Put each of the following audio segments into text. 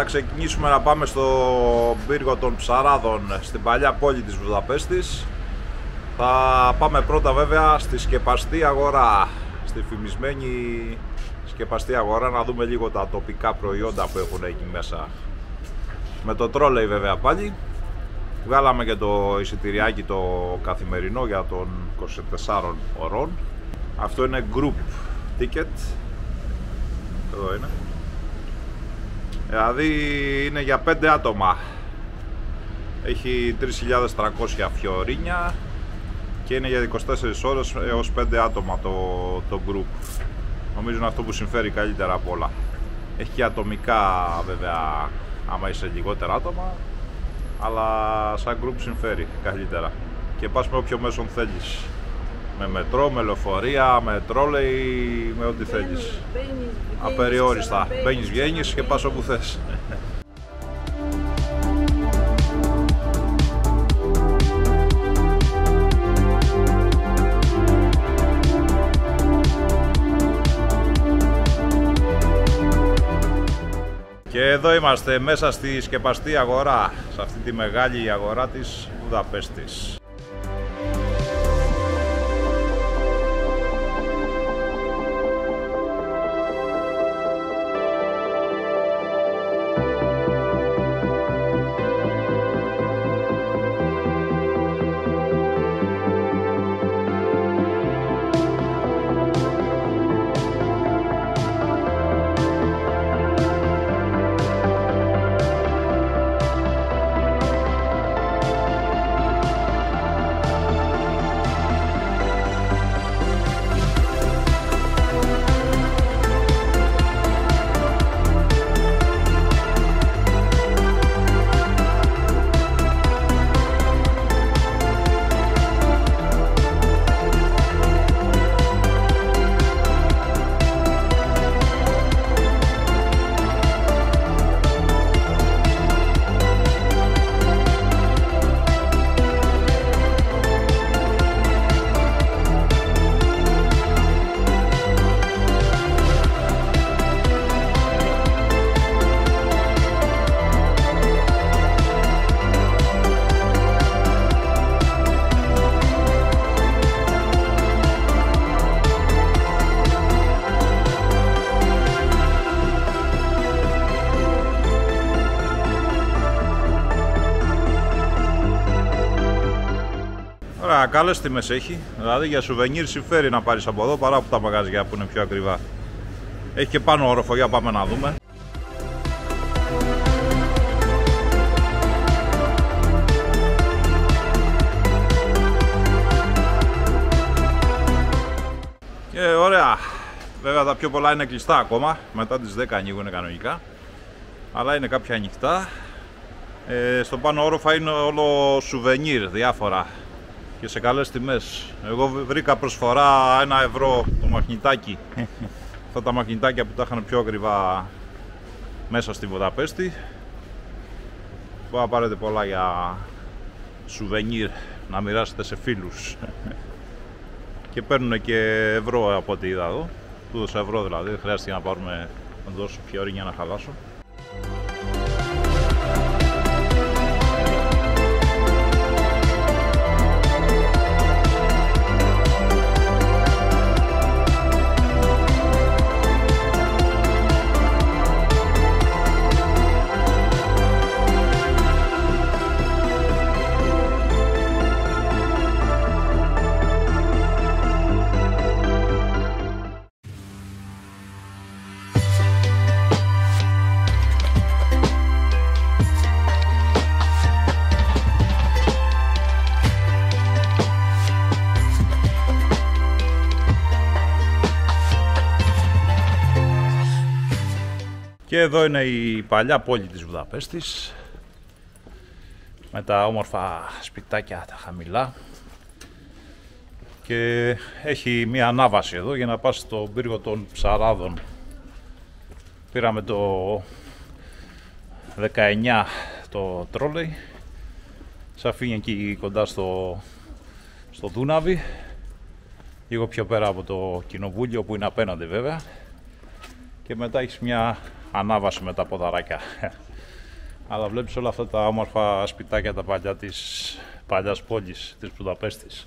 θα ξεκινήσουμε να πάμε στο πύργο των Ψαράδων στην παλιά πόλη της Βουδαπέστης. Θα πάμε πρώτα βέβαια στη σκεπαστή αγορά, στη φημισμένη σκεπαστή αγορά, να δούμε λίγο τα τοπικά προϊόντα που έχουν εκεί μέσα. Με το τρόλεϊ βέβαια πάλι. Βγάλαμε και το εισιτηριάκι το καθημερινό για των 24 ωρών. Αυτό είναι group ticket. Εδώ είναι. Δηλαδή είναι για 5 άτομα. Έχει 3.300 φιωρίνια και είναι για 24 ώρες έως 5 άτομα το group. Νομίζω είναι αυτό που συμφέρει καλύτερα από όλα. Έχει και ατομικά βέβαια άμα είσαι λιγότερα άτομα, αλλά σαν group συμφέρει καλύτερα. Και πας με όποιο μέσον θέλεις. Με μετρό, με λεωφορεία, με τρόλεϊ, με ό,τι θέλεις. Απεριόριστα. Μπαίνεις, βγαίνεις και πας όπου θες. Και εδώ είμαστε μέσα στη σκεπαστή αγορά, σε αυτή τη μεγάλη αγορά της Βουδαπέστης. Καλές τιμές έχει, δηλαδή για σουβενίρ συμφέρει να πάρεις από εδώ παρά από τα μαγαζιά που είναι πιο ακριβά. Έχει και πάνω όροφο, για πάμε να δούμε. Και ωραία, βέβαια τα πιο πολλά είναι κλειστά ακόμα, μετά τις 10 ανοίγουν κανονικά, αλλά είναι κάποια ανοιχτά. Στο πάνω όροφα είναι όλο σουβενίρ, διάφορα. Και σε καλές τιμές. Εγώ βρήκα προσφορά 1 ευρώ το μαγνητάκι. Αυτά τα μαγνητάκια που τα είχαν πιο ακριβά μέσα στη Βουδαπέστη. Μπορείτε να πάρετε πολλά για σουβενίρ να μοιράσετε σε φίλους. Και παίρνουν και ευρώ από ό,τι είδα εδώ. Του δώσα ευρώ δηλαδή, δεν χρειάστηκε να πάρουμε, να δώσω φιωρίνια να χαλάσω. Και εδώ είναι η παλιά πόλη της Βουδαπέστης, με τα όμορφα σπιτάκια τα χαμηλά, και έχει μία ανάβαση εδώ για να πας στον πύργο των Ψαράδων. Πήραμε το 19 το τρόλεϊ, σε αφήνει εκεί κοντά στο Δούναβι, λίγο πιο πέρα από το κοινοβούλιο που είναι απέναντι βέβαια, και μετά έχεις μια ανάβαση με τα ποδαράκια. Αλλά βλέπεις όλα αυτά τα όμορφα σπιτάκια τα παλιά της παλιάς πόλης της Βουδαπέστης.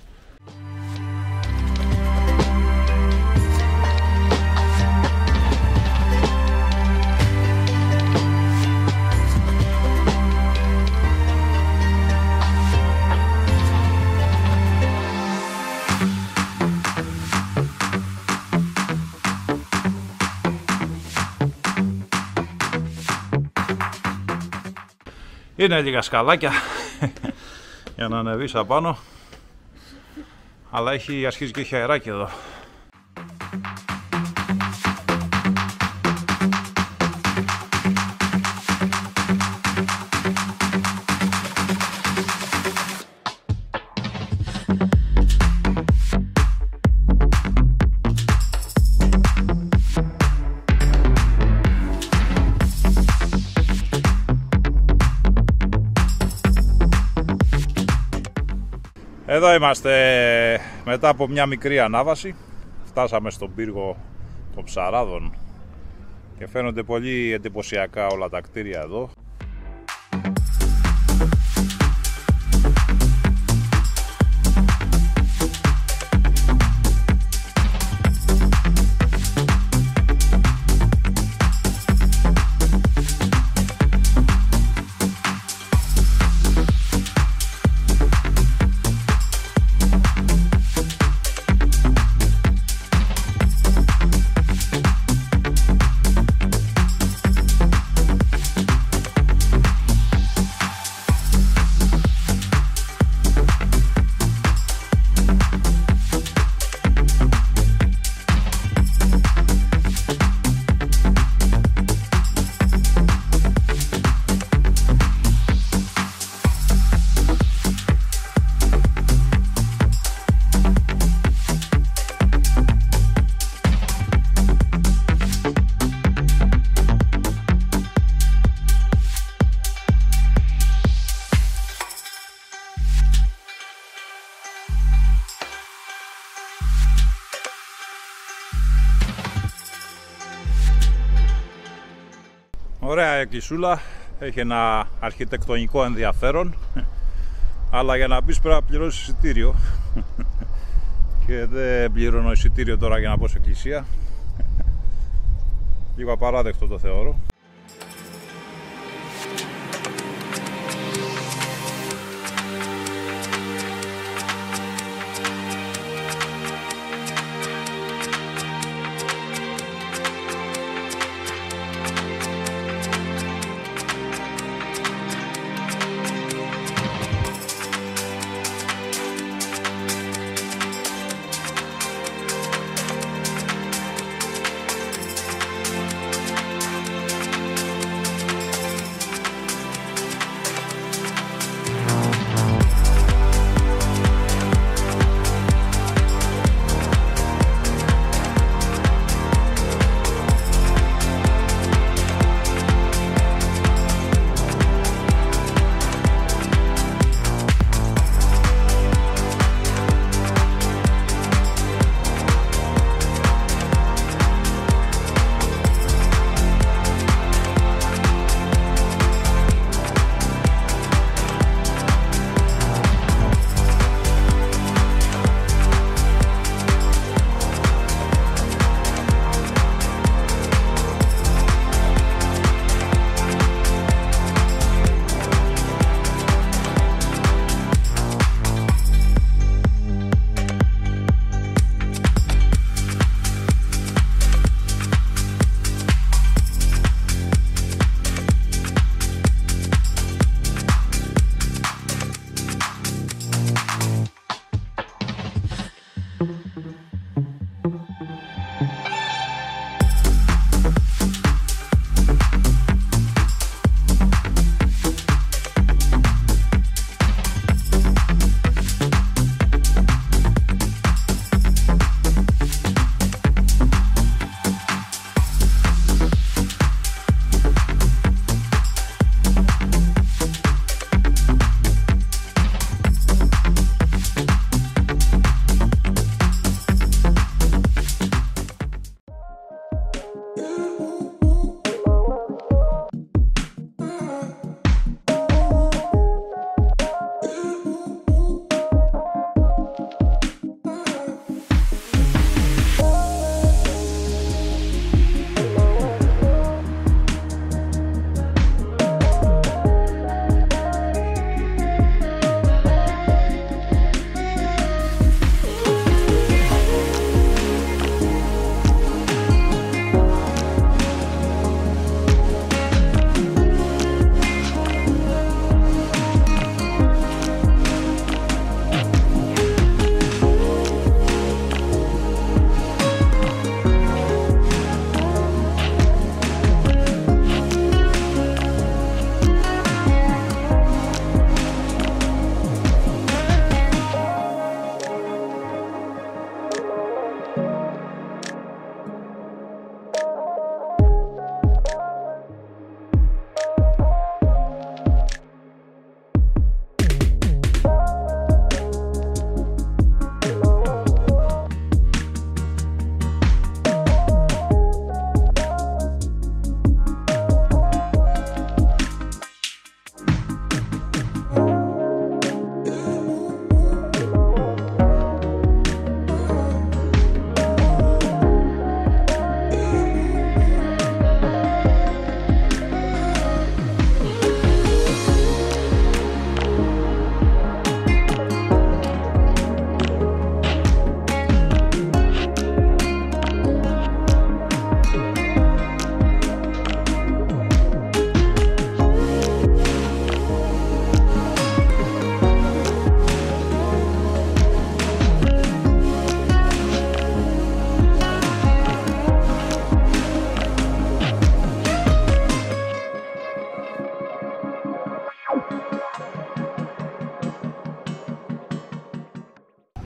Είναι λίγα σκαλάκια για να ανεβείς απάνω, αλλά αρχίζει και έχει αεράκι εδώ. Εδώ είμαστε μετά από μια μικρή ανάβαση. Φτάσαμε στον πύργο των Ψαράδων και φαίνονται πολύ εντυπωσιακά όλα τα κτίρια εδώ. Ωραία εκκλησούλα, έχει ένα αρχιτεκτονικό ενδιαφέρον, αλλά για να μπεις πρέπει να πληρώσεις εισιτήριο και δεν πληρώνω εισιτήριο τώρα για να μπω σε εκκλησία. Λίγο απαράδεκτο το θεωρώ.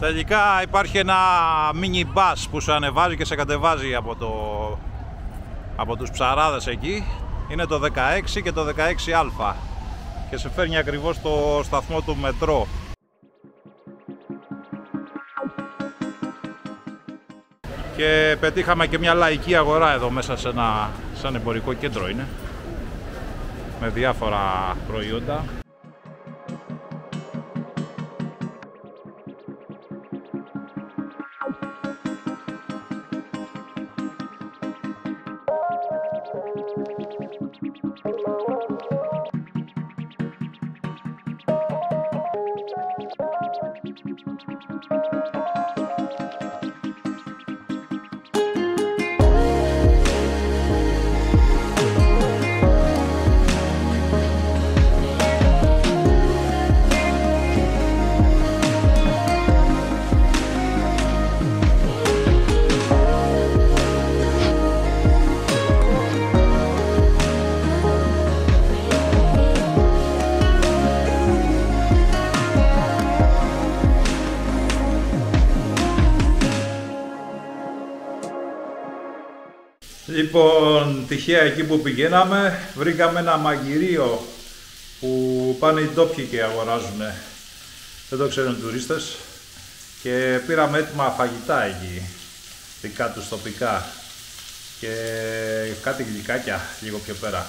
Τελικά υπάρχει ένα mini bus που σου ανεβάζει και σε κατεβάζει από τους ψαράδες εκεί. Είναι το 16 και το 16α και σε φέρνει ακριβώς στο σταθμό του μετρό. Και πετύχαμε και μια λαϊκή αγορά εδώ μέσα σε σαν εμπορικό κέντρο είναι, με διάφορα προϊόντα. Λοιπόν, τυχαία εκεί που πηγαίναμε βρήκαμε ένα μαγειρίο που πάνε οι ντόπιοι και αγοράζουν. Δεν το ξέρουν οι τουρίστες. Και πήραμε έτοιμα φαγητά εκεί, δικά τους τοπικά. Και κάτι γλυκάκια λίγο πιο πέρα.